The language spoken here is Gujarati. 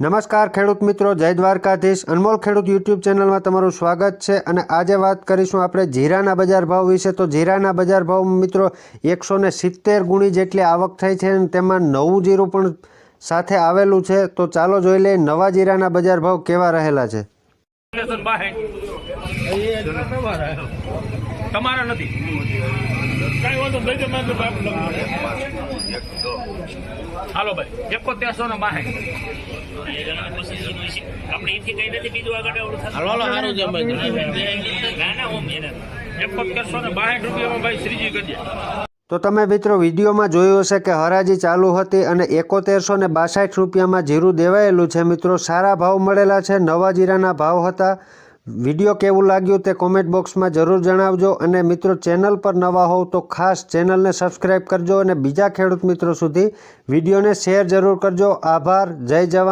નમસ્કાર ખેડૂત મિત્રો, જય દ્વારકાધીશ। અનમોલ ખેડૂત યુટ્યુબ ચેનલમાં તમારું સ્વાગત છે। અને આજે વાત કરીશું આપણે જીરાના બજાર ભાવ વિશે। તો જીરાના બજાર ભાવ મિત્રો 170 ગુણી જેટલી આવક થઈ છે અને તેમાં નવું જીરું પણ સાથે આવેલું છે। તો ચાલો જોઈ લઈએ નવા જીરાના બજાર ભાવ કેવા રહેલા છે। તમારા નથી કઈ વાંધો હાલો ભાઈ 7162 આપણે એથી કઈ નથી બીજું આગળ હાલો સારું છે ભાઈ ના ના ઓમ એને 7162 રૂપિયામાં ભાઈ શ્રીજી કરી તો તમે મિત્રો વિડીયોમાં જોયું હશે કે હરાજી ચાલુ હતી અને 7162 રૂપિયામાં જીરું દેવાયેલું છે। મિત્રો સારા ભાવ મળેલા છે, નવા જીરાના ભાવ હતા। વિડીયો કેવું લાગ્યું તે કોમેન્ટ બોક્સમાં જરૂર જણાવજો। અને મિત્રો ચેનલ પર નવા હોવ તો ખાસ ચેનલને સબસ્ક્રાઈબ કરજો અને બીજા ખેડૂત મિત્રો સુધી વિડીયોને શેર જરૂર કરજો। આભાર। જય જવાન।